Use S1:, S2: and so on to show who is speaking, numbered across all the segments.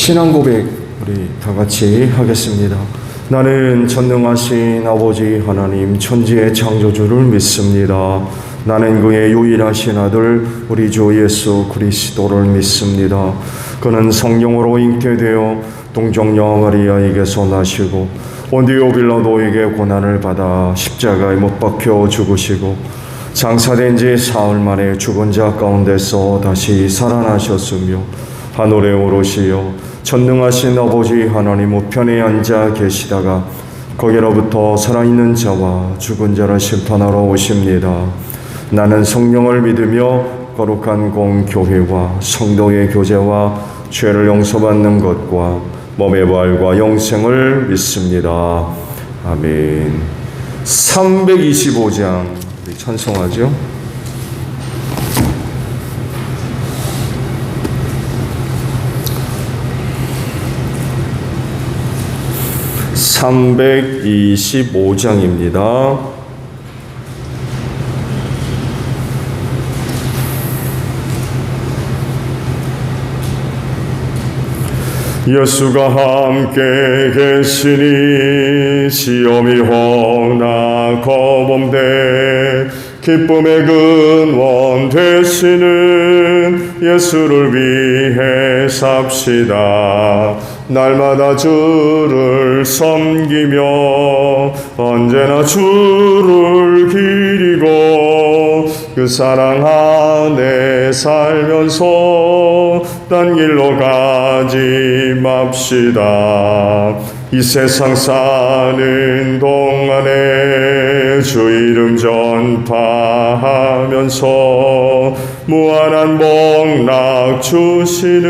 S1: 신앙 고백 우리 다 같이 하겠습니다. 나는 전능하신 아버지 하나님 천지의 창조주를 믿습니다. 나는 그의 유일하신 아들 우리 주 예수 그리스도를 믿습니다. 그는 성령으로 잉태되어 동정녀 마리아에게서 나시고 본디오 빌라도에게 고난을 받아 십자가에 못 박혀 죽으시고 장사된 지 사흘 만에 죽은 자 가운데서 다시 살아나셨으며 하늘에 오르시어 전능하신 아버지 하나님 우편에 앉아 계시다가 거기로부터 살아있는 자와 죽은 자를 심판하러 오십니다. 나는 성령을 믿으며 거룩한 공교회와 성도의 교제와 죄를 용서받는 것과 몸의 부활과 영생을 믿습니다. 아멘. 325장 찬송하죠. (325장입니다) 예수가 함께 계시니 시험이 혹나 거범되 기쁨의 근원 되시는 예수를 위해 삽시다. 날마다 주를 섬기며 언제나 주를 기리고 그 사랑 안에 살면서 딴 길로 가지 맙시다. 이 세상 사는 동안에 주 이름 전파하면서 무한한 복락 주시는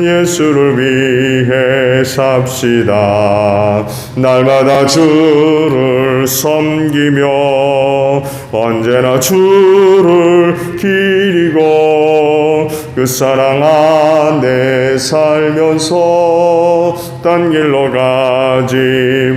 S1: 예수를 위해 삽시다. 날마다 주를 섬기며 언제나 주를 기리고 그 사랑 안에 살면서 딴 길로 가지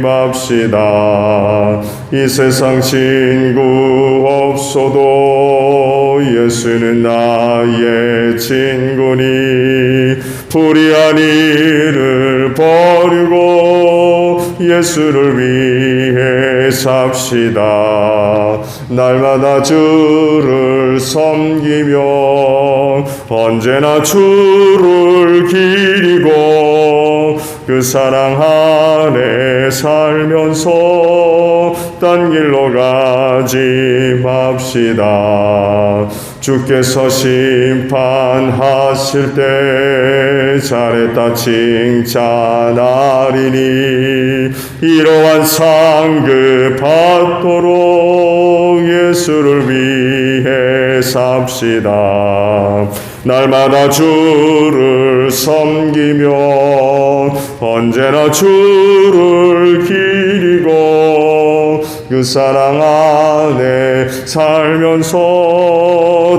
S1: 맙시다. 이 세상 친구 없어도 예수는 나의 친구니 불의한 일을 버리고 예수를 위해 삽시다. 날마다 주를 섬기며 언제나 주를 기리고 그 사랑 안에 살면서 딴 길로 가지 맙시다. 주께서 심판하실 때 잘했다 칭찬하리니 이러한 상급 받도록 예수를 위해 삽시다. 날마다 주를 섬기며 언제나 주를 기리고 그 사랑 안에 살면서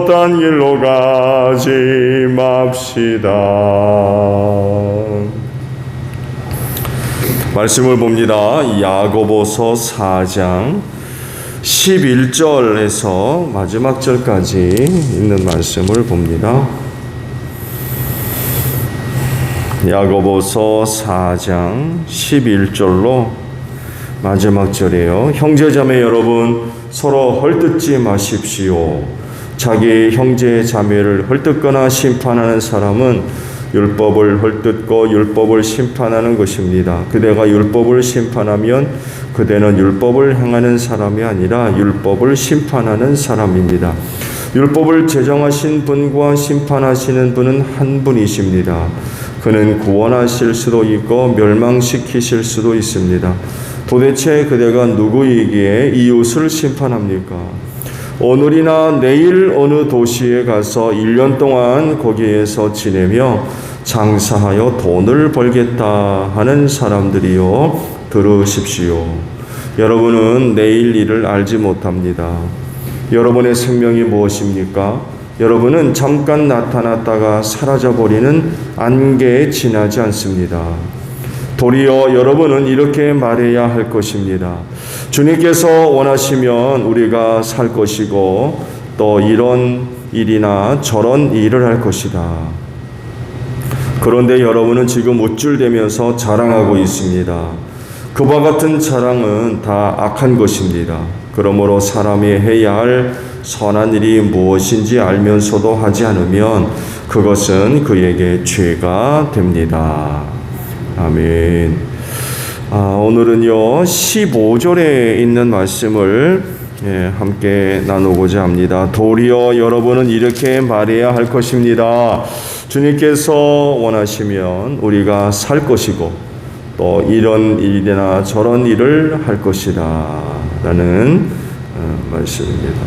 S1: 딴 길로 가지 맙시다. 말씀을 봅니다. 야고보서 4장 11절에서 마지막 절까지 있는 말씀을 봅니다. 야고보서 4장 11절로 마지막 절이에요. 형제자매 여러분 서로 헐뜯지 마십시오. 자기 형제 자매를 헐뜯거나 심판하는 사람은 율법을 헐뜯고 율법을 심판하는 것입니다. 그대가 율법을 심판하면 그대는 율법을 행하는 사람이 아니라 율법을 심판하는 사람입니다. 율법을 제정하신 분과 심판하시는 분은 한 분이십니다. 그는 구원하실 수도 있고 멸망시키실 수도 있습니다. 도대체 그대가 누구이기에 이웃을 심판합니까? 오늘이나 내일 어느 도시에 가서 1년 동안 거기에서 지내며 장사하여 돈을 벌겠다 하는 사람들이요, 들으십시오. 여러분은 내일 일을 알지 못합니다. 여러분의 생명이 무엇입니까? 여러분은 잠깐 나타났다가 사라져버리는 안개에 지나지 않습니다. 도리어 여러분은 이렇게 말해야 할 것입니다. 주님께서 원하시면 우리가 살 것이고 또 이런 일이나 저런 일을 할 것이다. 그런데 여러분은 지금 우쭐대면서 자랑하고 있습니다. 그와 같은 자랑은 다 악한 것입니다. 그러므로 사람이 해야 할 선한 일이 무엇인지 알면서도 하지 않으면 그것은 그에게 죄가 됩니다. 아멘. 오늘은요 15절에 있는 말씀을 함께 나누고자 합니다. 도리어 여러분은 이렇게 말해야 할 것입니다. 주님께서 원하시면 우리가 살 것이고 또 이런 일이나 저런 일을 할 것이다 라는 말씀입니다.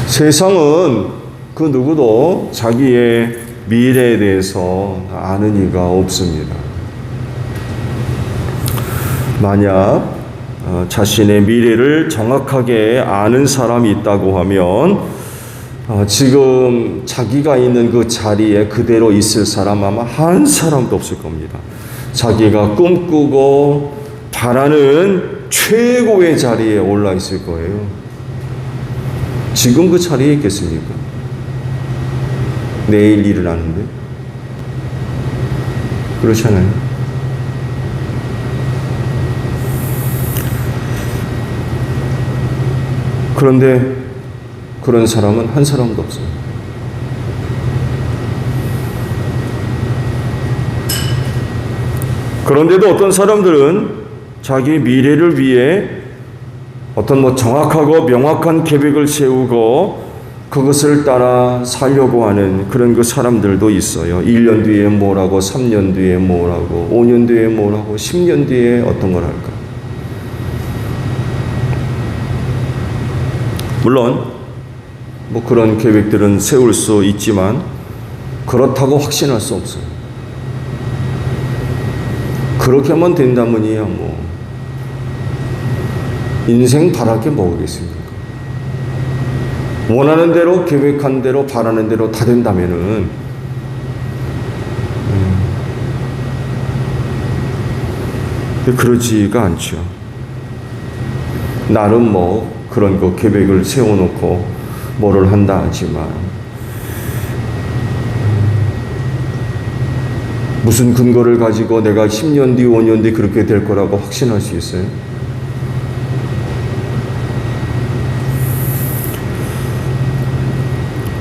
S1: 세상은 그 누구도 자기의 미래에 대해서 아는 이가 없습니다. 만약 자신의 미래를 정확하게 아는 사람이 있다고 하면 지금 자기가 있는 그 자리에 그대로 있을 사람 아마 한 사람도 없을 겁니다. 자기가 꿈꾸고 바라는 최고의 자리에 올라 있을 거예요. 지금 그 자리에 있겠습니까? 내일 일을 하는데 그렇잖아요. 그런데 그런 사람은 한 사람도 없어요. 그런데도 어떤 사람들은 자기 미래를 위해 어떤 정확하고 명확한 계획을 세우고 그것을 따라 살려고 하는 그런 그 사람들도 있어요. 1년 뒤에 뭐라고, 3년 뒤에 뭐라고, 5년 뒤에 뭐라고, 10년 뒤에 어떤 걸 할까. 물론 뭐 그런 계획들은 세울 수 있지만 그렇다고 확신할 수 없어요. 그렇게만 된다면이야 뭐 인생 바랄 게 뭐겠습니까? 원하는 대로 계획한 대로 바라는 대로 다 된다면은 그러지가 않죠. 나름 뭐 그런 거 계획을 세워놓고 뭐를 한다 하지만 무슨 근거를 가지고 내가 10년 뒤, 5년 뒤 그렇게 될 거라고 확신할 수 있어요?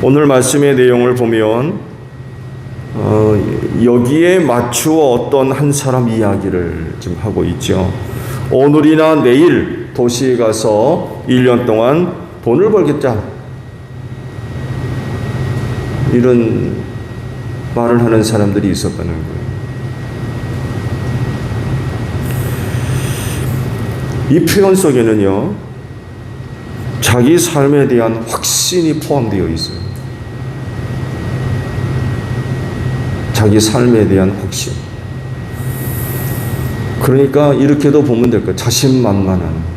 S1: 오늘 말씀의 내용을 보면 여기에 맞추어 어떤 한 사람 이야기를 지금 하고 있죠. 오늘이나 내일 도시에 가서 1년 동안 돈을 벌겠다. 이런 말을 하는 사람들이 있었다는 거예요. 이 표현 속에는요, 자기 삶에 대한 확신이 포함되어 있어요. 자기 삶에 대한 확신. 그러니까 이렇게도 보면 될 거예요. 자신만만.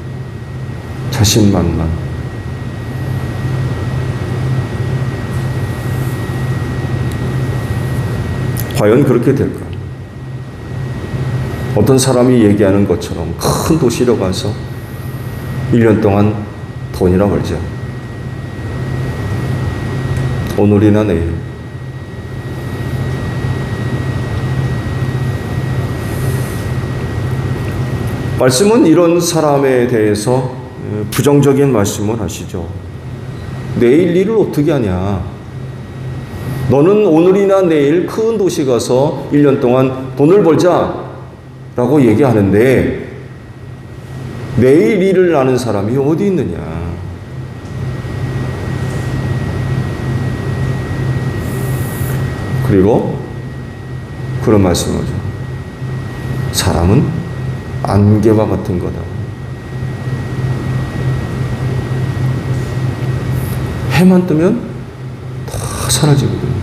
S1: 과연 그렇게 될까? 어떤 사람이 얘기하는 것처럼 큰 도시로 가서 1년 동안 돈이나 벌자. 오늘이나 내일. 말씀은 이런 사람에 대해서 부정적인 말씀을 하시죠. 내일 일을 어떻게 하냐? 너는 오늘이나 내일 큰 도시 가서 1년 동안 돈을 벌자 라고 얘기하는데 내일 일을 아는 사람이 어디 있느냐? 그리고 그런 말씀을 하죠. 사람은 안개와 같은 거다. 해만 뜨면 다 사라지거든요.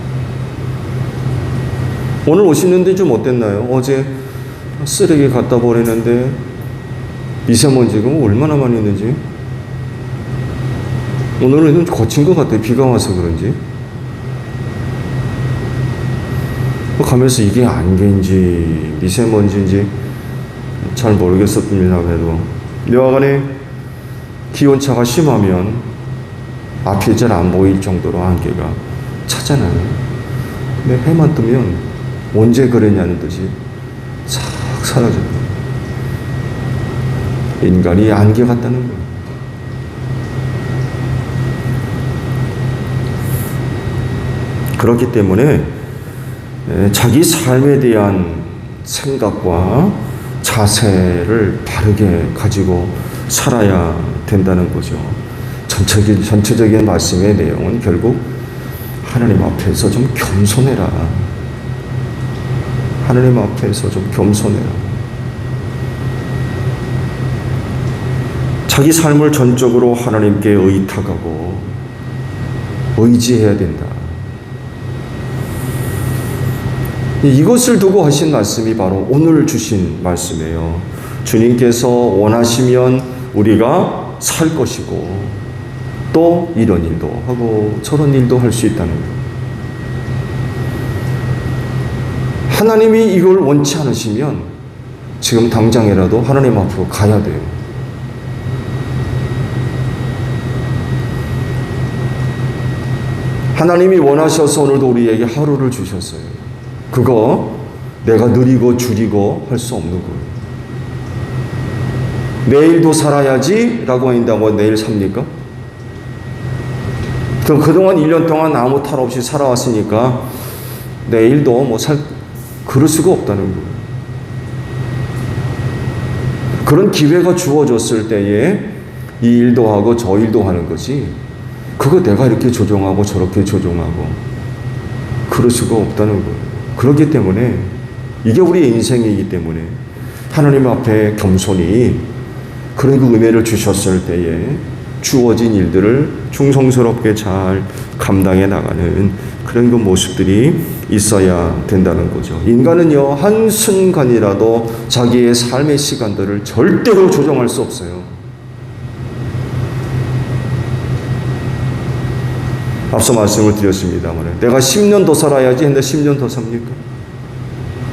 S1: 오늘 오시는데 좀 어땠나요? 어제 쓰레기 갖다 버리는데 미세먼지가 얼마나 많이 있는지. 오늘은 좀 거친 것 같아요. 비가 와서 그런지. 가면서 이게 안개인지 미세먼지인지 잘 모르겠었습니다. 그래도 여하간에 기온차가 심하면 앞이 잘 안 보일 정도로 안개가 차잖아요. 근데 해만 뜨면 언제 그랬냐는 듯이 싹 사라져요. 인간이 안개 같다는 거예요. 그렇기 때문에 자기 삶에 대한 생각과 자세를 바르게 가지고 살아야 된다는 거죠. 전체적인 말씀의 내용은 결국 하나님 앞에서 좀 겸손해라. 하나님 앞에서 좀 겸손해라. 자기 삶을 전적으로 하나님께 의탁하고 의지해야 된다. 이것을 두고 하신 말씀이 바로 오늘 주신 말씀이에요. 주님께서 원하시면 우리가 살 것이고 또 이런 일도 하고 저런 일도 할 수 있다는 거예요. 하나님이 이걸 원치 않으시면 지금 당장이라도 하나님 앞으로 가야 돼요. 하나님이 원하셔서 오늘도 우리에게 하루를 주셨어요. 그거 내가 느리고 줄이고 할 수 없는 거예요. 내일도 살아야지 라고 한다고 내일 삽니까? 그동안 1년 동안 아무 탈 없이 살아왔으니까 내일도 그럴 수가 없다는 거예요. 그런 기회가 주어졌을 때에 이 일도 하고 저 일도 하는 거지, 그거 내가 이렇게 조종하고 저렇게 조종하고 그럴 수가 없다는 거예요. 그렇기 때문에 이게 우리의 인생이기 때문에 하나님 앞에 겸손히 그런 그 은혜를 주셨을 때에 주어진 일들을 충성스럽게 잘 감당해 나가는 그런 그 모습들이 있어야 된다는 거죠. 인간은요, 한순간이라도 자기의 삶의 시간들을 절대로 조정할 수 없어요. 앞서 말씀을 드렸습니다만 내가 10년 더 살아야지 했는데 10년 더 삽니까?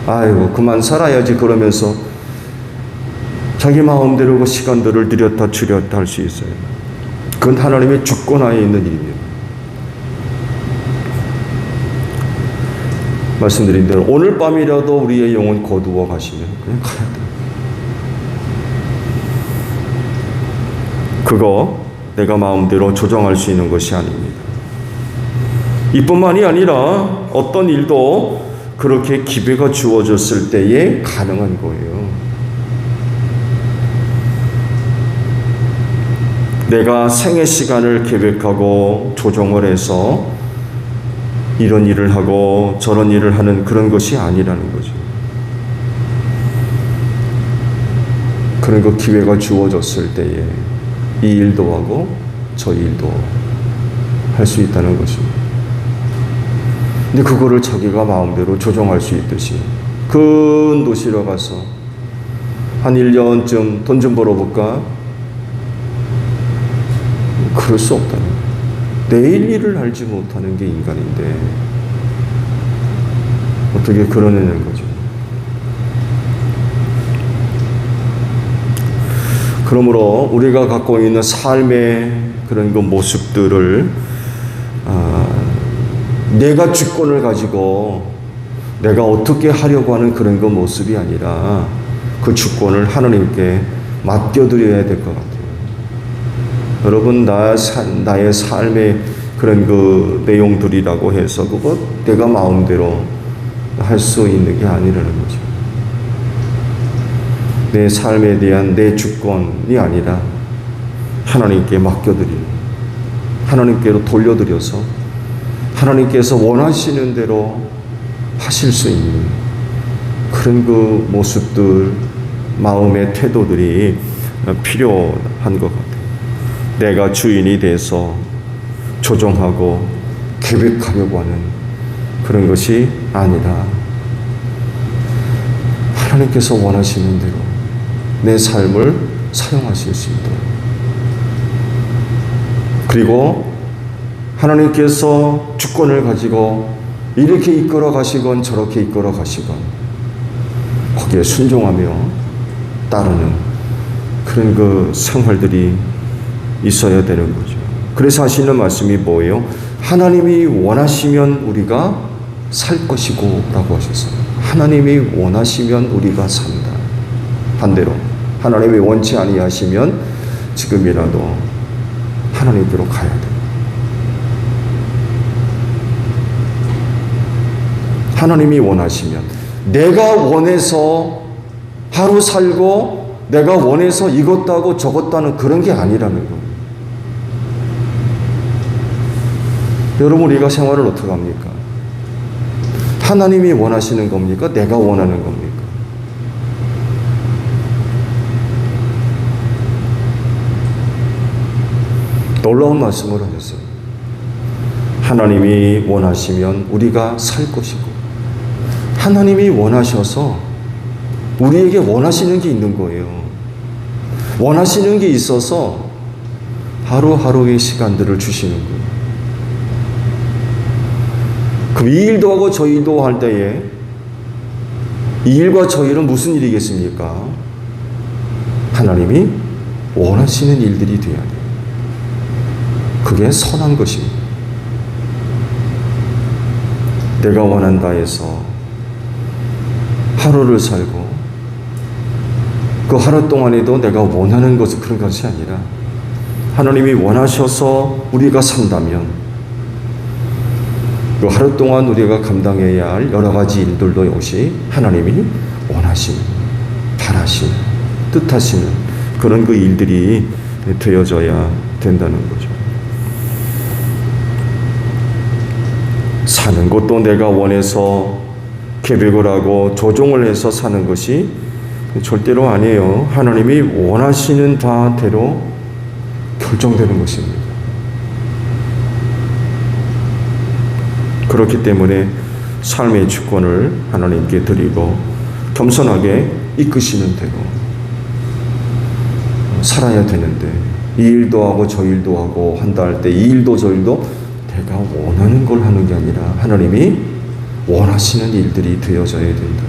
S1: 아이고 그만 살아야지 그러면서 자기 마음대로 그 시간들을 들였다 줄였다 할 수 있어요. 그건 하나님의 주권하에 있는 일입니다. 말씀드린 대로 오늘 밤이라도 우리의 영혼 거두어 가시면 그냥 가야 돼요. 그거 내가 마음대로 조정할 수 있는 것이 아닙니다. 이뿐만이 아니라 어떤 일도 그렇게 기회가 주어졌을 때에 가능한 거예요. 내가 생애 시간을 계획하고 조정을 해서 이런 일을 하고 저런 일을 하는 그런 것이 아니라는 거죠. 그런 그 기회가 주어졌을 때에 이 일도 하고 저 일도 할 수 있다는 것입니다. 근데 그거를 자기가 마음대로 조정할 수 있듯이 큰 도시로 가서 한 1년쯤 돈 좀 벌어볼까? 그럴 수 없다는 거예요. 내일 일을 알지 못하는 게 인간인데 어떻게 그러냐는 거죠. 그러므로 우리가 갖고 있는 삶의 그런 그 모습들을 내가 주권을 가지고 내가 어떻게 하려고 하는 그런 그 모습이 아니라 그 주권을 하나님께 맡겨드려야 될 것 같아요. 여러분, 나의 삶의 그런 그 내용들이라고 해서 그거 내가 마음대로 할 수 있는 게 아니라는 거죠. 내 삶에 대한 내 주권이 아니라 하나님께 맡겨드리는, 하나님께로 돌려드려서 하나님께서 원하시는 대로 하실 수 있는 그런 그 모습들, 마음의 태도들이 필요한 것 같아요. 내가 주인이 돼서 조정하고 계획하려고 하는 그런 것이 아니라 하나님께서 원하시는 대로 내 삶을 사용하실 수 있도록, 그리고 하나님께서 주권을 가지고 이렇게 이끌어 가시건 저렇게 이끌어 가시건 거기에 순종하며 따르는 그런 그 생활들이 있어야 되는 거죠. 그래서 하시는 말씀이 뭐예요? 하나님이 원하시면 우리가 살 것이고 라고 하셨어요. 하나님이 원하시면 우리가 산다. 반대로 하나님이 원치 아니하시면 지금이라도 하나님께로 가야 돼. 하나님이 원하시면, 내가 원해서 하루 살고 내가 원해서 이것도 하고 저것도 하는 그런 게 아니라는 거예요. 여러분, 우리가 생활을 어떻게 합니까? 하나님이 원하시는 겁니까? 내가 원하는 겁니까? 놀라운 말씀을 하셨어요. 하나님이 원하시면 우리가 살 것이고, 하나님이 원하셔서 우리에게 원하시는 게 있는 거예요. 원하시는 게 있어서 하루하루의 시간들을 주시는 거예요. 그럼 이 일도 하고 저 일도 할 때에 이 일과 저 일은 무슨 일이겠습니까? 하나님이 원하시는 일들이 되어야 돼요. 그게 선한 것입니다. 내가 원한다 해서 하루를 살고 그 하루 동안에도 내가 원하는 것은 그런 것이 아니라 하나님이 원하셔서 우리가 산다면 그 하루 동안 우리가 감당해야 할 여러 가지 일들도 역시 하나님이 원하시는, 바라시는, 뜻하시는 그런 그 일들이 되어져야 된다는 거죠. 사는 것도 내가 원해서 계획을 하고 조종을 해서 사는 것이 절대로 아니에요. 하나님이 원하시는 바대로 결정되는 것입니다. 그렇기 때문에 삶의 주권을 하나님께 드리고 겸손하게 이끄시는 대로 살아야 되는데, 이 일도 하고 저 일도 하고 한다 할 때 이 일도 저 일도 내가 원하는 걸 하는 게 아니라 하나님이 원하시는 일들이 되어져야 된다.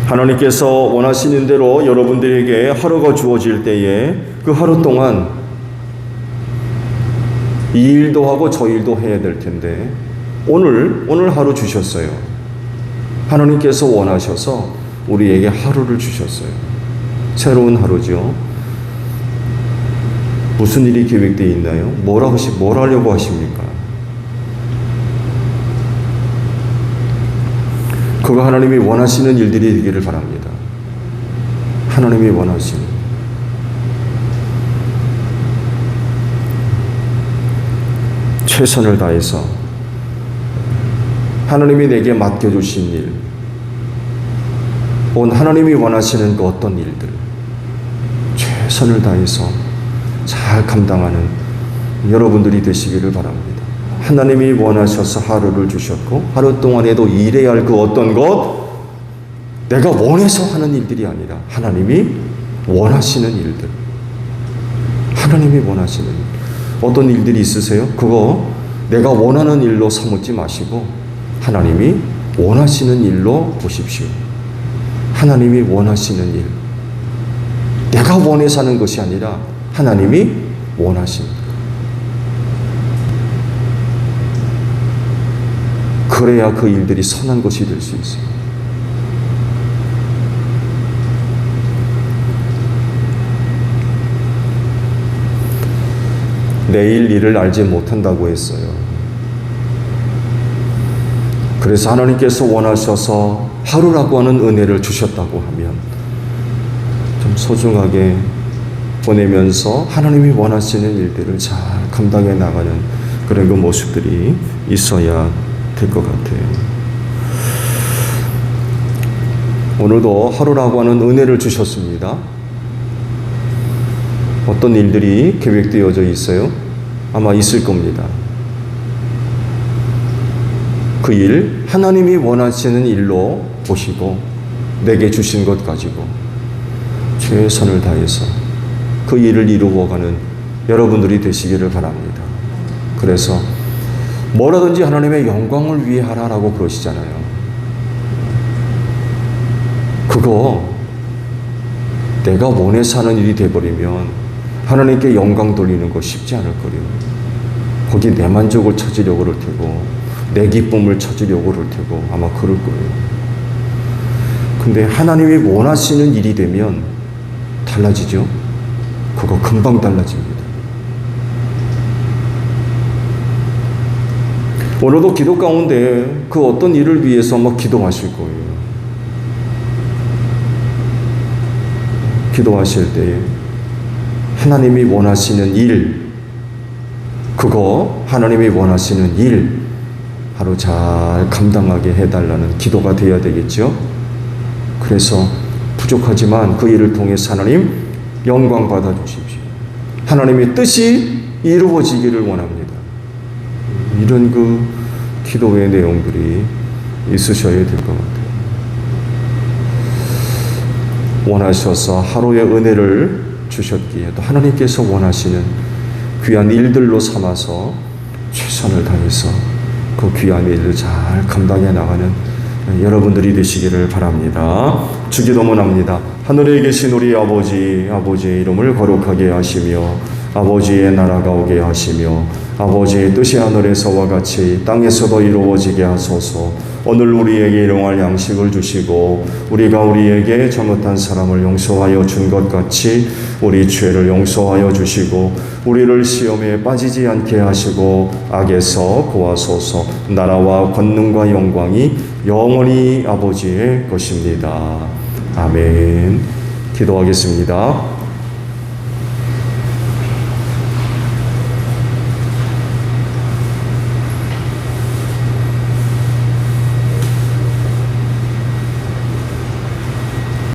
S1: 하나님께서 원하시는 대로 여러분들에게 하루가 주어질 때에 그 하루 동안 이 일도 하고 저 일도 해야 될 텐데 오늘 하루 주셨어요. 하나님께서 원하셔서 우리에게 하루를 주셨어요. 새로운 하루죠. 무슨 일이 계획되어 있나요? 뭘 하려고 하십니까? 그거 하나님이 원하시는 일들이 되기를 바랍니다. 하나님이 원하시는. 최선을 다해서 하나님이 내게 맡겨주신 일, 하나님이 원하시는 그 어떤 일들, 최선을 다해서 잘 감당하는 여러분들이 되시기를 바랍니다. 하나님이 원하셔서 하루를 주셨고 하루 동안에도 일해야 할 그 어떤 것, 내가 원해서 하는 일들이 아니라 하나님이 원하시는 일들, 하나님이 원하시는 일. 어떤 일들이 있으세요? 그거 내가 원하는 일로 삼지 마시고 하나님이 원하시는 일로 보십시오. 하나님이 원하시는 일, 내가 원해서 하는 것이 아니라 하나님이 원하십니다. 그래야 그 일들이 선한 것이 될 수 있어요. 내일 일을 알지 못한다고 했어요. 그래서 하나님께서 원하셔서 하루라고 하는 은혜를 주셨다고 하면 좀 소중하게 보내면서 하나님이 원하시는 일들을 잘 감당해 나가는 그런 그 모습들이 있어야 될 것 같아요. 오늘도 하루라고 하는 은혜를 주셨습니다. 어떤 일들이 계획되어져 있어요? 아마 있을 겁니다. 그 일, 하나님이 원하시는 일로 보시고 내게 주신 것 가지고 최선을 다해서 그 일을 이루어가는 여러분들이 되시기를 바랍니다. 그래서 뭐라든지 하나님의 영광을 위해 하라라고 그러시잖아요. 그거 내가 원해서 하는 일이 돼버리면 하나님께 영광 돌리는 거 쉽지 않을 거예요. 거기 내 만족을 찾으려고 그럴 테고 내 기쁨을 찾으려고 그럴 테고 아마 그럴 거예요. 근데 하나님이 원하시는 일이 되면 달라지죠. 그거 금방 달라집니다. 오늘도 기도 가운데 그 어떤 일을 위해서 막 기도하실 거예요. 기도하실 때에 하나님이 원하시는 일, 그거 하나님이 원하시는 일 바로 잘 감당하게 해달라는 기도가 되어야 되겠죠. 그래서 부족하지만 그 일을 통해서 하나님 영광 받아 주십시오. 하나님의 뜻이 이루어지기를 원합니다. 이런 그 기도의 내용들이 있으셔야 될 것 같아요. 원하셔서 하루의 은혜를 주셨기에 또 하나님께서 원하시는 귀한 일들로 삼아서 최선을 다해서 그 귀한 일을 잘 감당해 나가는 여러분들이 되시기를 바랍니다. 주기도문합니다. 하늘에 계신 우리 아버지, 아버지의 이름을 거룩하게 하시며 아버지의 나라가 오게 하시며 아버지의 뜻이 하늘에서와 같이 땅에서도 이루어지게 하소서. 오늘 우리에게 일용할 양식을 주시고 우리가 우리에게 잘못한 사람을 용서하여 준 것 같이 우리 죄를 용서하여 주시고 우리를 시험에 빠지지 않게 하시고 악에서 구하소서. 나라와 권능과 영광이 영원히 아버지의 것입니다. 아멘. 기도하겠습니다.